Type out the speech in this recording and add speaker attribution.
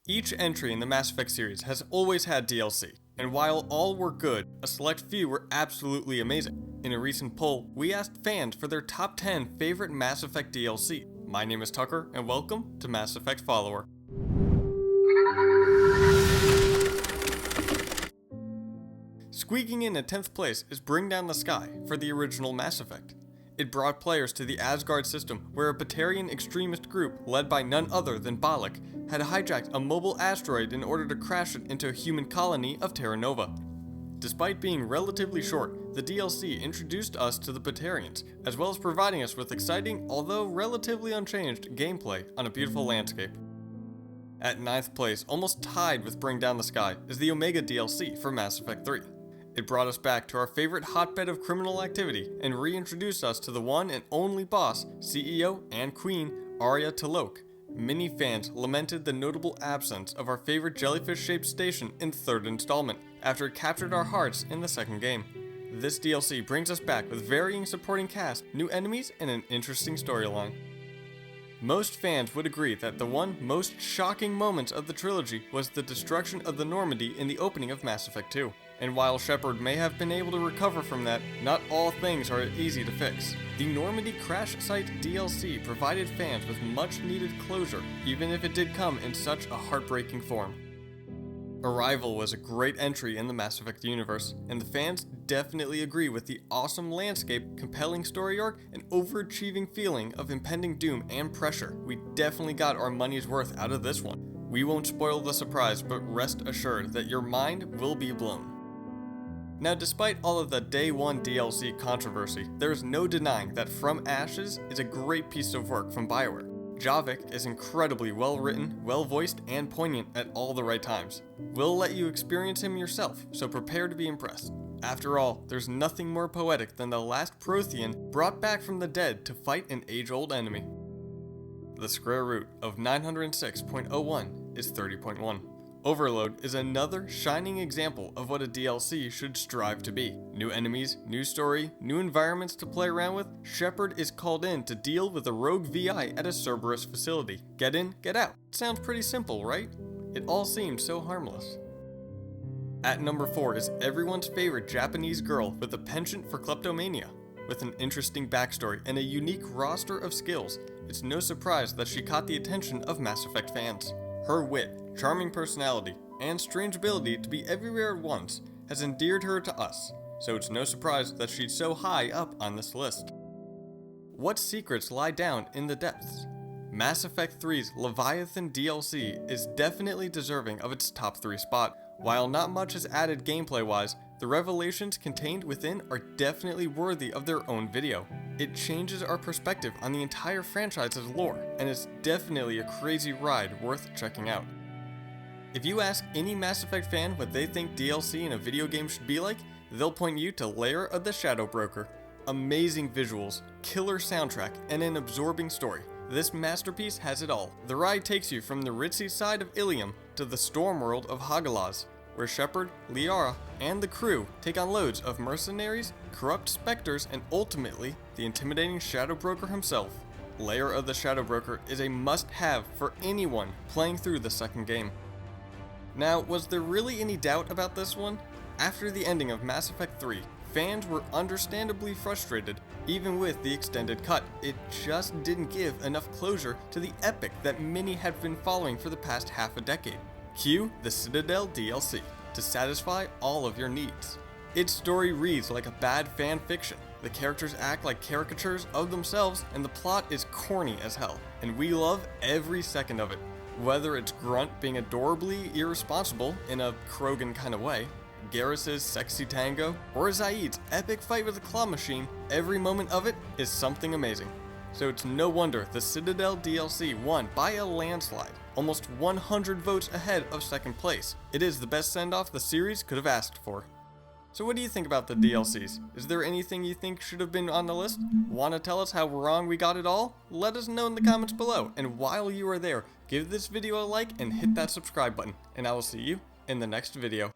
Speaker 1: Each entry in the Mass Effect series has always had DLC, and while all were good, a select few were absolutely amazing. In a recent poll, we asked fans for their top 10 favorite Mass Effect DLC. My name is Tucker, and welcome to MassEffectFollower. Squeaking in at 10th place is Bring Down the Sky for the original Mass Effect. It brought players to the Asgard system, where a Batarian extremist group, led by none other than Balak, had hijacked a mobile asteroid in order to crash it into a human colony of Terra Nova. Despite being relatively short, the DLC introduced us to the Batarians, as well as providing us with exciting, although relatively unchanged, gameplay on a beautiful landscape. At 9th place, almost tied with Bring Down the Sky, is the Omega DLC for Mass Effect 3. It brought us back to our favorite hotbed of criminal activity and reintroduced us to the one and only boss, CEO, and Queen, Arya T'Loak. Many fans lamented the notable absence of our favorite jellyfish-shaped station in the 3rd installment, after it captured our hearts in the 2nd game. This DLC brings us back with varying supporting cast, new enemies, and an interesting storyline. Most fans would agree that the one most shocking moment of the trilogy was the destruction of the Normandy in the opening of Mass Effect 2. And while Shepard may have been able to recover from that, not all things are easy to fix. The Normandy crash site DLC provided fans with much needed closure, even if it did come in such a heartbreaking form. Arrival was a great entry in the Mass Effect universe, and the fans definitely agree with the awesome landscape, compelling story arc, and overachieving feeling of impending doom and pressure. We definitely got our money's worth out of this one. We won't spoil the surprise, but rest assured that your mind will be blown. Now, despite all of the Day 1 DLC controversy, there is no denying that From Ashes is a great piece of work from BioWare. Javik is incredibly well written, well voiced, and poignant at all the right times. We'll let you experience him yourself, so prepare to be impressed. After all, there's nothing more poetic than the last Prothean brought back from the dead to fight an age-old enemy. The square root of 906.01 is 30.1. Overload is another shining example of what a DLC should strive to be. New enemies, new story, new environments to play around with. Shepard is called in to deal with a rogue VI at a Cerberus facility. Get in, get out. Sounds pretty simple, right? It all seemed so harmless. At number 4 is everyone's favorite Japanese girl with a penchant for kleptomania. With an interesting backstory and a unique roster of skills, it's no surprise that she caught the attention of Mass Effect fans. Her wit, charming personality, and strange ability to be everywhere at once has endeared her to us, so it's no surprise that she's so high up on this list. What secrets lie down in the depths? Mass Effect 3's Leviathan DLC is definitely deserving of its top 3 spot. While not much is added gameplay-wise, the revelations contained within are definitely worthy of their own video. It changes our perspective on the entire franchise's lore, and it's definitely a crazy ride worth checking out. If you ask any Mass Effect fan what they think DLC in a video game should be like, they'll point you to Lair of the Shadow Broker. Amazing visuals, killer soundtrack, and an absorbing story. This masterpiece has it all. The ride takes you from the ritzy side of Ilium to the storm world of Hagalaz, where Shepard, Liara, and the crew take on loads of mercenaries, corrupt specters, and ultimately, the intimidating Shadow Broker himself. Lair of the Shadow Broker is a must-have for anyone playing through the 2nd game. Now, was there really any doubt about this one? After the ending of Mass Effect 3, fans were understandably frustrated, even with the extended cut. It just didn't give enough closure to the epic that many had been following for the past half a decade. Cue the Citadel DLC to satisfy all of your needs. Its story reads like a bad fan fiction. The characters act like caricatures of themselves, and the plot is corny as hell, and we love every second of it. Whether it's Grunt being adorably irresponsible in a Krogan kind of way, Garrus's sexy tango, or Zaid's epic fight with a claw machine, every moment of it is something amazing. So it's no wonder the Citadel DLC won by a landslide, almost 100 votes ahead of 2nd place. It is the best send-off the series could have asked for. So what do you think about the DLCs? Is there anything you think should have been on the list? Want to tell us how wrong we got it all? Let us know in the comments below, and while you are there, give this video a like and hit that subscribe button, and I will see you in the next video.